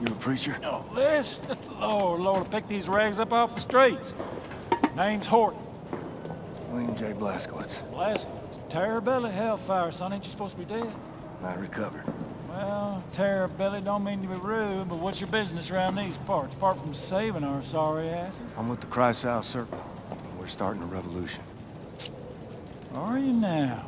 You a preacher? No, this? Lord, pick these rags up off the streets. Name's Horton. William J. Blazkowicz. Blazkowicz. Terror-belly, hellfire, son. Ain't you supposed to be dead? I recovered. Well, terror-belly don't mean to be rude, but what's your business around these parts, apart from saving our sorry asses? I'm with the Chrysal Circle. We're starting a revolution. Are you now?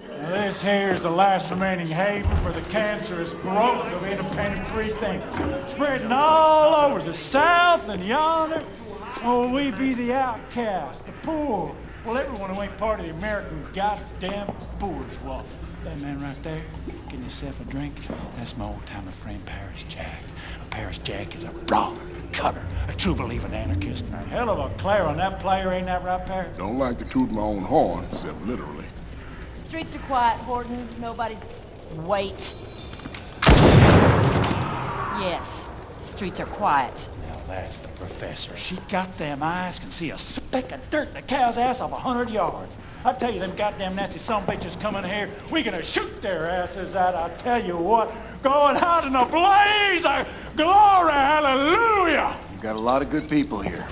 Now, this here's the last remaining haven for the cancerous growth of independent free thinkers, spreading all over the South and yonder. Oh, we be the outcast, the poor. Well, everyone who ain't part of the American goddamn bourgeois. That man right there, getting yourself a drink, that's my old-timer friend Paris Jack. Paris Jack is a brawler, a cutter, a true-believing anarchist, and a hell of a clair on that player, ain't that right, Paris? Don't like to toot my own horn, except literally. Streets are quiet, Horton. Nobody's... Wait. Yes, streets are quiet. Now that's the professor. She got them eyes, can see a speck of dirt in a cow's ass off 100 yards. I tell you, them goddamn Nazi sumbitches coming here, we gonna shoot their asses out, I tell you what. Going out in a blaze of glory, hallelujah! You've got a lot of good people here.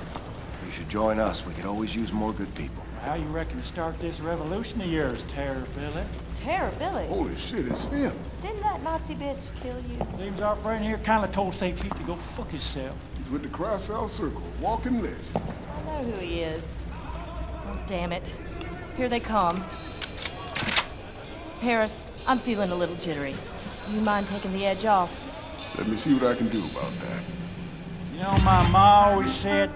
You should join us. We could always use more good people. How you reckon to start this revolution of yours, Terror-Billy? Terror-Billy? Holy shit, it's him. Didn't that Nazi bitch kill you? Seems our friend here kinda told St. Pete to go fuck himself. He's with the Chrysal Circle, walking legend. I know who he is. Oh, damn it. Here they come. Paris, I'm feeling a little jittery. You mind taking the edge off? Let me see what I can do about that. You know, my ma always said,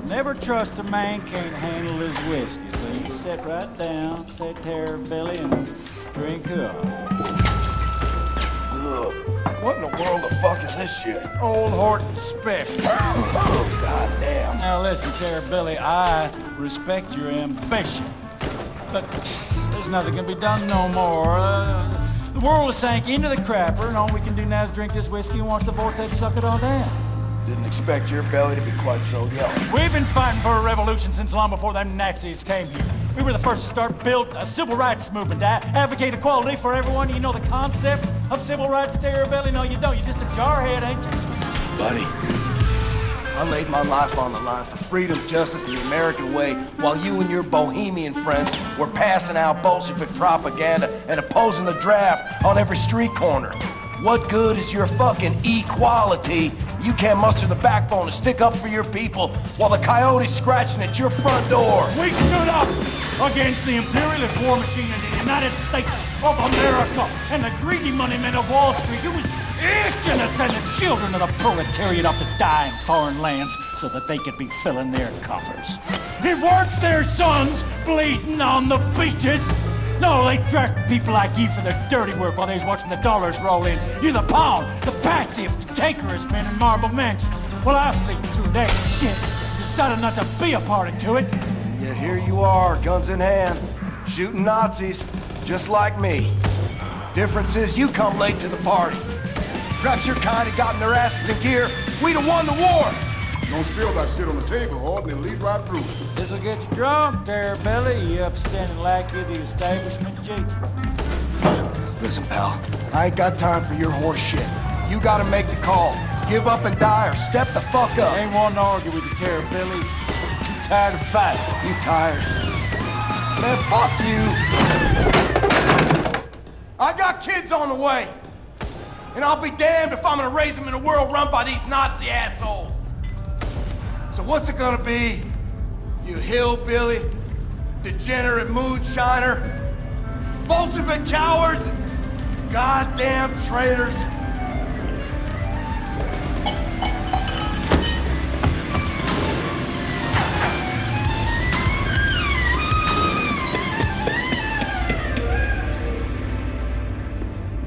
never trust a man can't handle his whiskey. So you sit right down, say Terror-Billy, and drink up. Ugh. What in the world the fuck is this shit? Old Horton special. Oh, goddamn. Now listen, Terror-Billy, I respect your ambition. But there's nothing can be done no more. The world has sank into the crapper, and all we can do now is drink this whiskey and watch the vortex suck it all down. Didn't expect your belly to be quite so young. We've been fighting for a revolution since long before them Nazis came here. We were the first to start build a civil rights movement to advocate equality for everyone. You know the concept of civil rights, Terror-Billy? No, you don't. You're just a jarhead, ain't you? Buddy, I laid my life on the line for freedom, justice, and the American way, while you and your bohemian friends were passing out Bolshevik propaganda and opposing the draft on every street corner. What good is your fucking equality? You can't muster the backbone to stick up for your people while the coyote's scratching at your front door. We stood up against the imperialist war machine in the United States of America and the greedy money men of Wall Street who was itching to send the children of the proletariat off to die in foreign lands so that they could be filling their coffers. It weren't their sons bleeding on the beaches. No, they draft people like you for their dirty work while they was watching the dollars roll in. You're the pawn, the patsive, cantankerous men in Marble Mansion. Well, I see through that shit. Decided not to be a party to it. And yet here you are, guns in hand, shooting Nazis, just like me. Difference is you come late to the party. Perhaps your kind had gotten their asses in gear, we'd have won the war. Don't spill that shit on the table, Horton, and lead right through it. This'll get you drunk, Terror-Billy, you upstanding lackey of the establishment, Jake. Listen, pal, I ain't got time for your horse shit. You gotta make the call. Give up and die or step the fuck up. I ain't wanting to argue with you, Terror-Billy. Too tired of fighting. You tired? Man, fuck you. I got kids on the way. And I'll be damned if I'm gonna raise them in a world run by these Nazi assholes. So what's it gonna be? You hillbilly, degenerate moonshiner, Bolshevik cowards, goddamn traitors.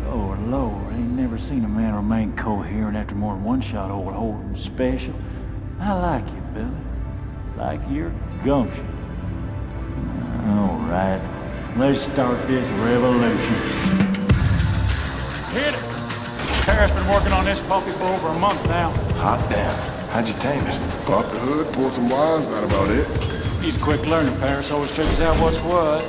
Oh, Lord, ain't never seen a man remain coherent after more than one shot old Horton special. I like you, Billy. Like your gumption. All right, let's start this revolution. Hit it! Tara's been working on this puppy for over a month now. Hot damn. How'd you tame it? Pop the hood, pull some wires, not about it. He's a quick learner, Paris always figures out what's what.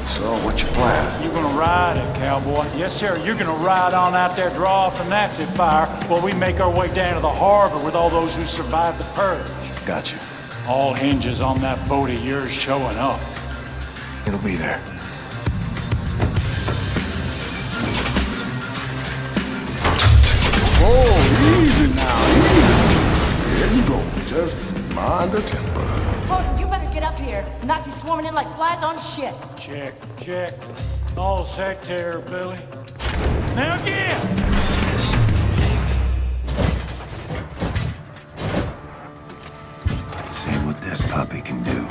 So, what's your plan? You're gonna ride it, cowboy. Yes, sir. You're gonna ride on out there, draw off the Nazi fire, while we make our way down to the harbor with all those who survived the purge. Gotcha. All hinges on that boat of yours showing up. It'll be there. Oh, easy now, easy. There you go. Just mind the temper. Gordon, you better get up here. Nazis swarming in like flies on shit. Check, check. All set there, Billy. Now again! See what this puppy can do.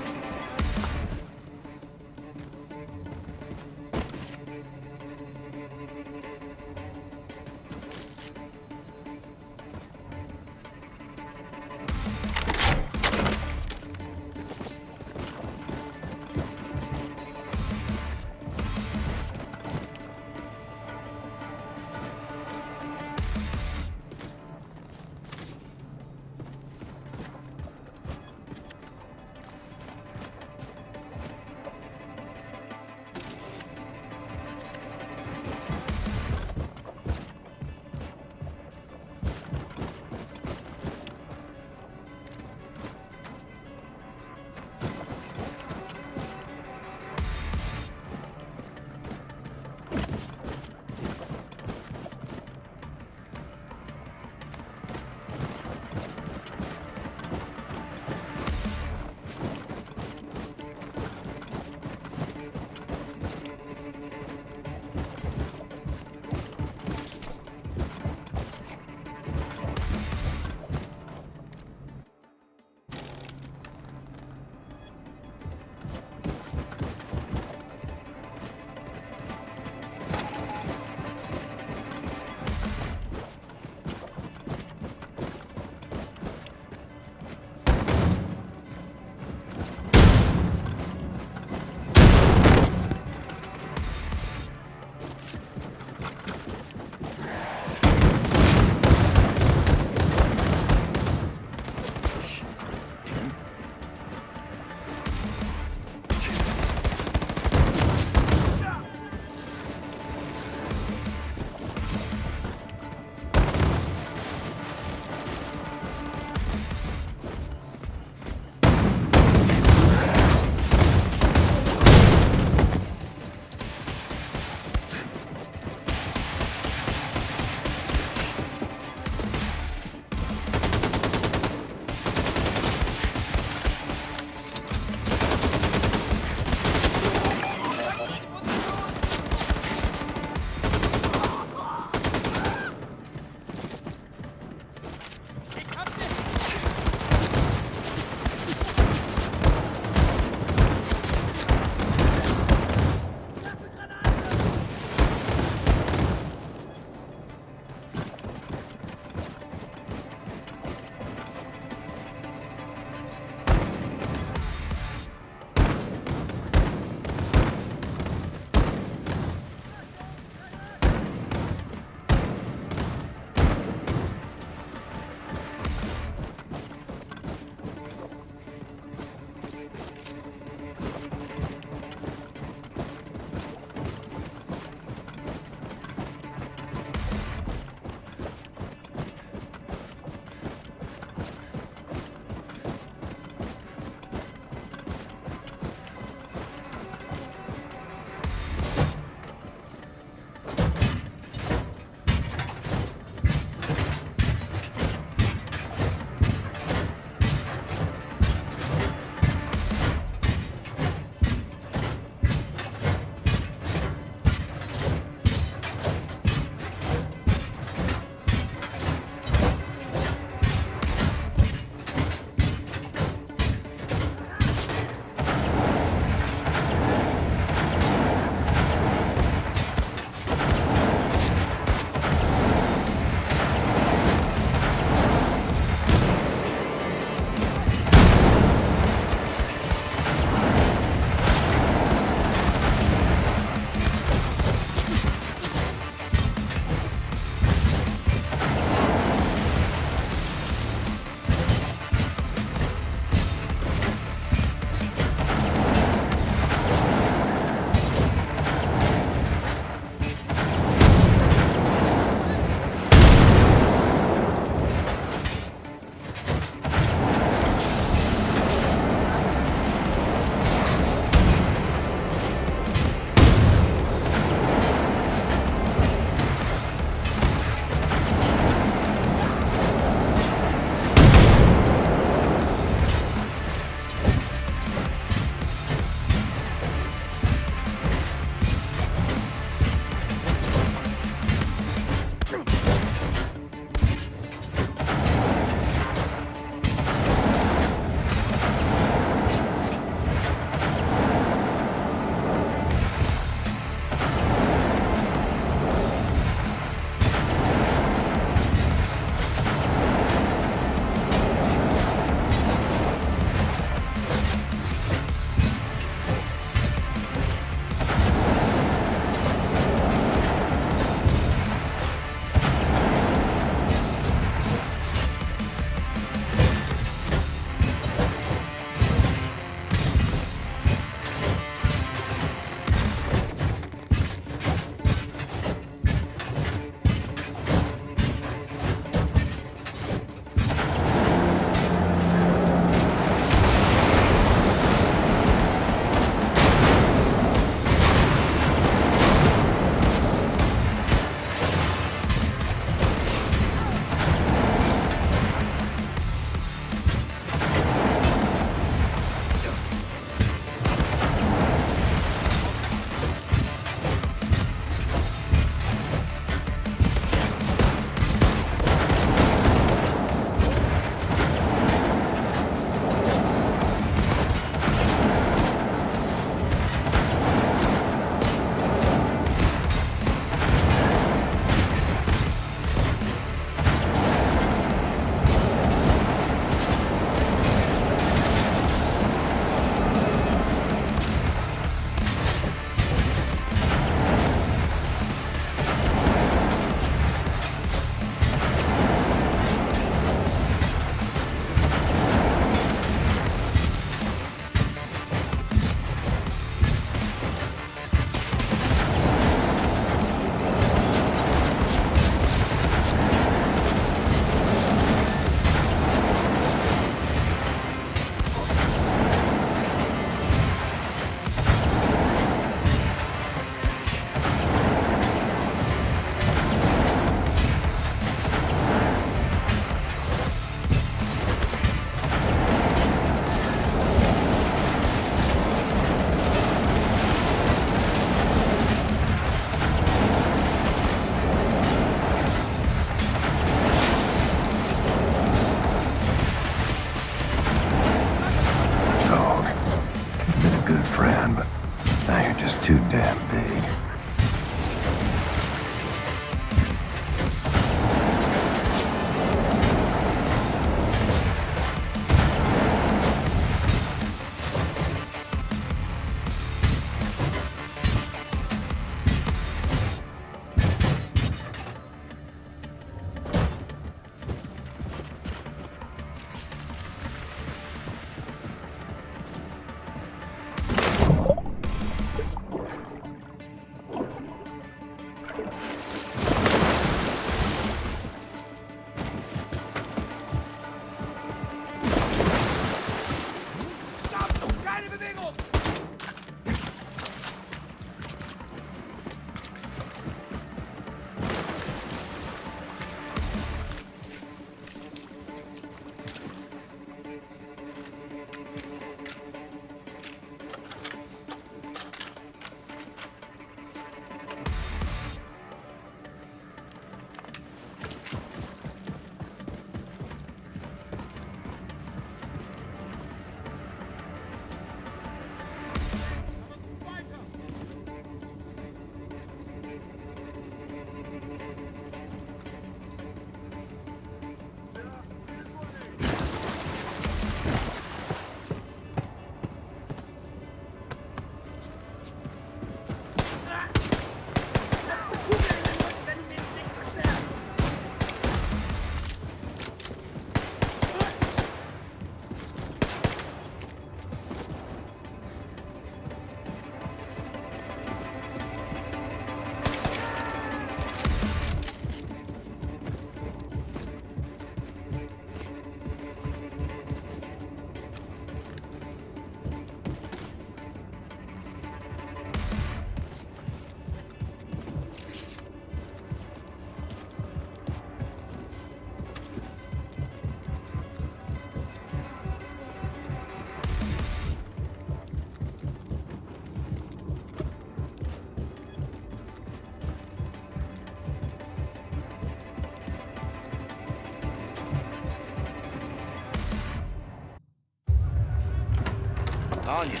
Anya.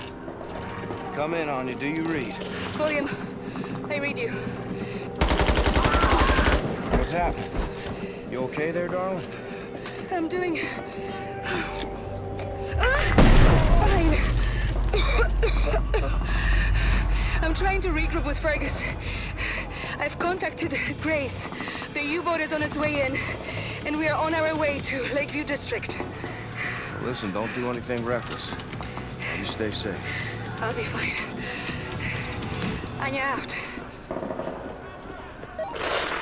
Come in, Anya. Do you read? William, I read you. What's happened? You okay there, darling? I'm doing... fine. I'm trying to regroup with Fergus. I've contacted Grace. The U-boat is on its way in, and we are on our way to Lakeview District. Listen, don't do anything reckless. You stay safe. I'll be fine. Anya out.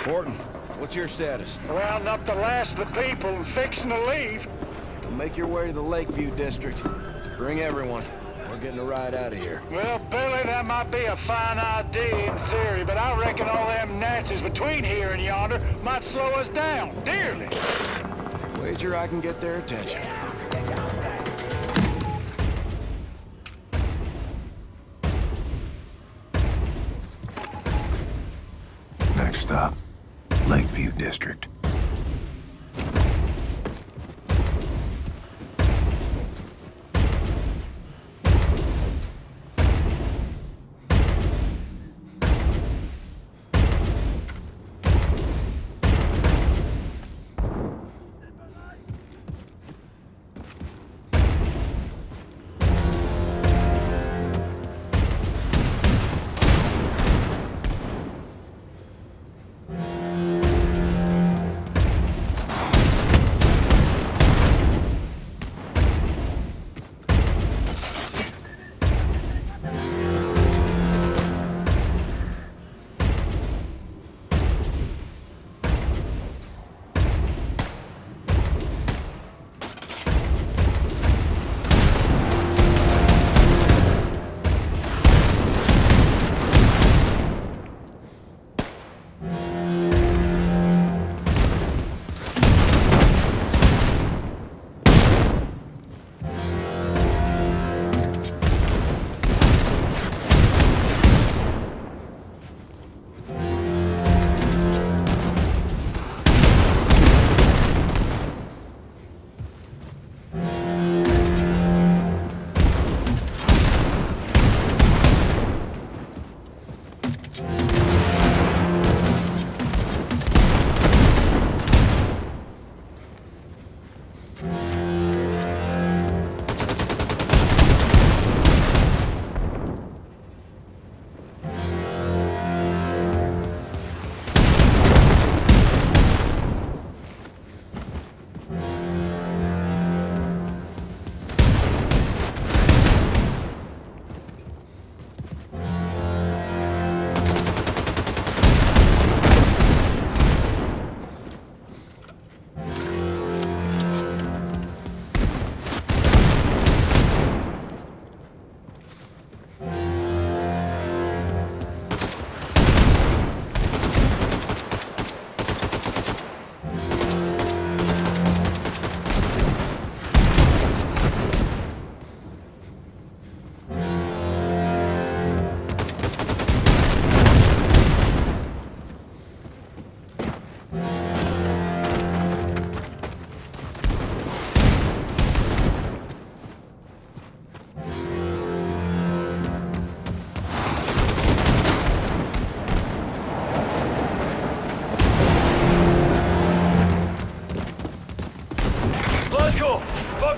Horton, what's your status? Rounding up the last of the people and fixing to leave. Make your way to the Lakeview District. Bring everyone. We're getting a ride out of here. Well, Billy, that might be a fine idea in theory, but I reckon all them Nazis between here and yonder might slow us down, dearly. Wager I can get their attention. Next stop, Lakeview District.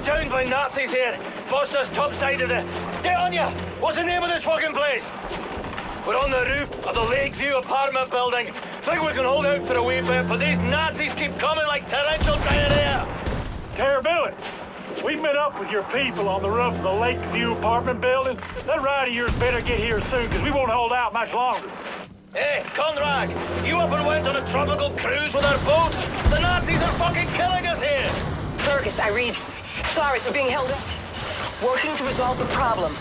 Down by Nazis here. Boss us topside of the... Get on ya! What's the name of this fucking place? We're on the roof of the Lakeview apartment building. Think we can hold out for a wee bit, but these Nazis keep coming like torrential diarrhea. Billy, we met up with your people on the roof of the Lakeview apartment building. That ride of yours better get here soon, because we won't hold out much longer. Hey, Conrad, you up and went on a tropical cruise with our boat? The Nazis are fucking killing us here! Fergus, I read. Sorry for being held up. Working to resolve the problem.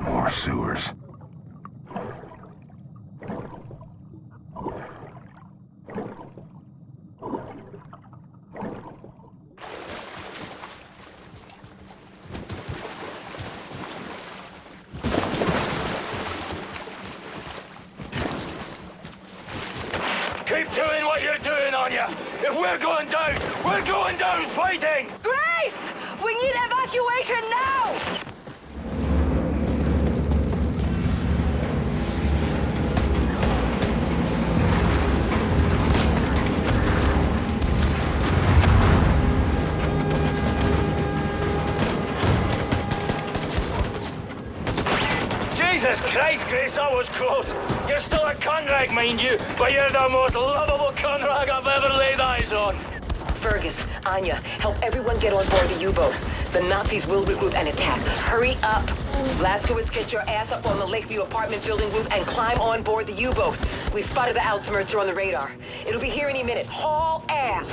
More sewers. If we're going down fighting! Grace! We need evacuation now! Jesus Christ, Grace, that was close. You're still a conrag, mind you, but you're the most lovable conrag I've ever laid eyes on. Fergus, Anya, help everyone get on board the U-boat. The Nazis will regroup and attack. Hurry up! Blazkowicz, get your ass up on the Lakeview apartment building roof and climb on board the U-boat. We've spotted the Ausmerzer on the radar. It'll be here any minute. Haul ass!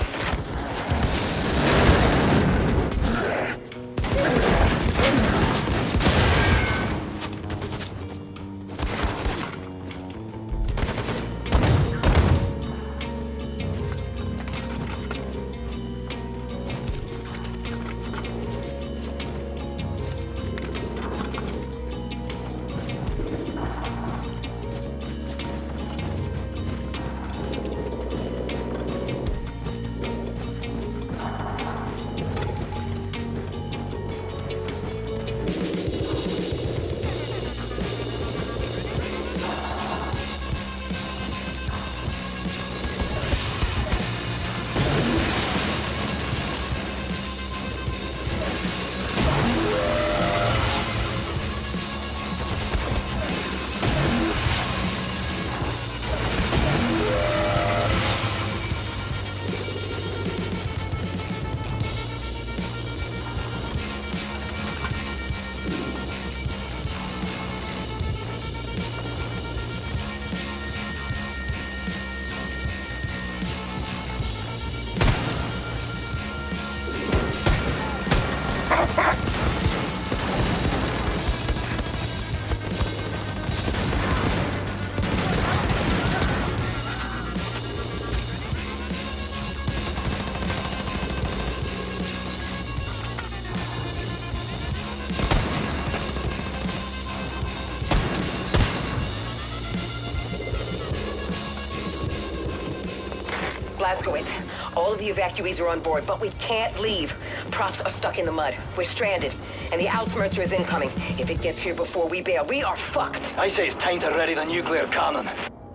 Blazkowicz, all of the evacuees are on board, but we can't leave. Props are stuck in the mud. We're stranded, and the Ausmerzer is incoming. If it gets here before we bail, we are fucked. I say it's time to ready the nuclear cannon.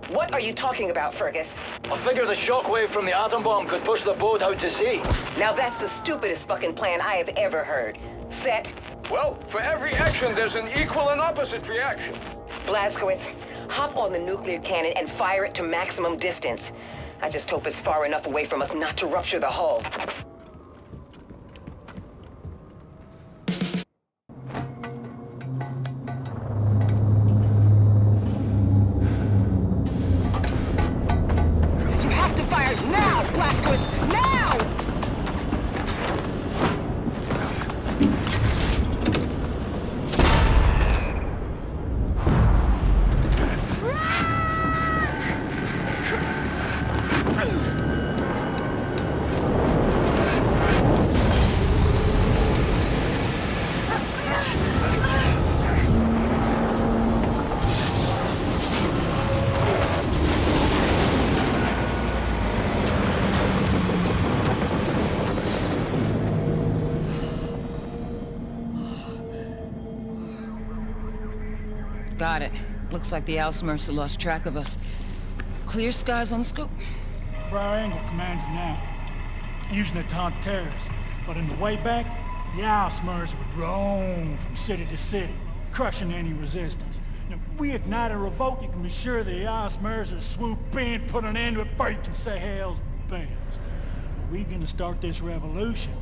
What are you talking about, Fergus? I figure the shockwave from the atom bomb could push the boat out to sea. Now that's the stupidest fucking plan I have ever heard. Set. Well, for every action, there's an equal and opposite reaction. Blazkowicz, hop on the nuclear cannon and fire it to maximum distance. I just hope it's far enough away from us not to rupture the hull. You have to fire now, Blazkowicz! Now! Got it. Looks like the Ausmerzer lost track of us. Clear skies on the scope. For our angle commands it now. Using it to hunt terrorists. But in the way back, the Ausmerzer would roam from city to city, crushing any resistance. Now, if we ignite a revolt, you can be sure the Ausmerzer swoop in, put an end to it before you can say hell's bells. If we're gonna start this revolution,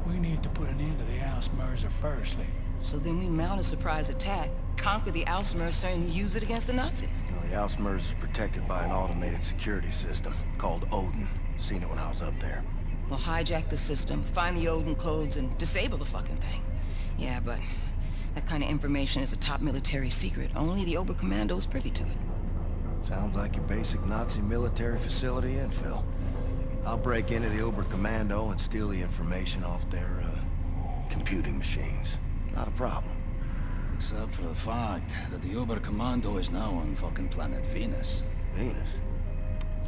we need to put an end to the Ausmerzer firstly. So then we mount a surprise attack, conquer the Ausmerzer, and use it against the Nazis. Well, the Ausmerzer is protected by an automated security system called Odin. Seen it when I was up there. We'll hijack the system, find the Odin codes, and disable the fucking thing. Yeah, but that kind of information is a top military secret. Only the Oberkommando is privy to it. Sounds like your basic Nazi military facility infill. I'll break into the Oberkommando and steal the information off their, computing machines. Not a problem. Except for the fact that the Oberkommando is now on fucking planet Venus. Venus?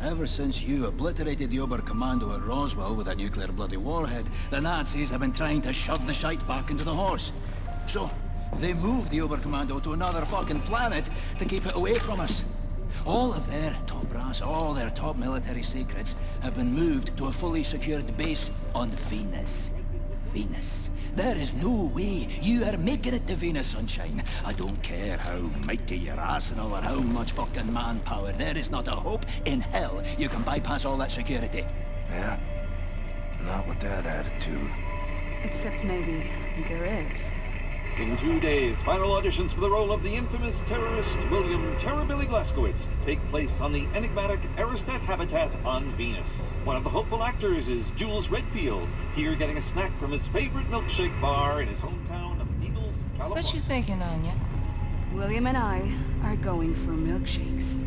Ever since you obliterated the Oberkommando at Roswell with a nuclear bloody warhead, the Nazis have been trying to shove the shite back into the horse. So, they moved the Oberkommando to another fucking planet to keep it away from us. All of their top brass, all their top military secrets have been moved to a fully secured base on Venus. Venus. There is no way you are making it to Venus, sunshine. I don't care how mighty your arsenal or how much fucking manpower. There is not a hope in hell you can bypass all that security. Yeah? Not with that attitude. Except maybe there is. In 2 days, final auditions for the role of the infamous terrorist William Terror-Billy Blazkowicz take place on the enigmatic Aristat habitat on Venus. One of the hopeful actors is Jules Redfield, here getting a snack from his favorite milkshake bar in his hometown of Eagles, California. What you thinking, Anya? William and I are going for milkshakes.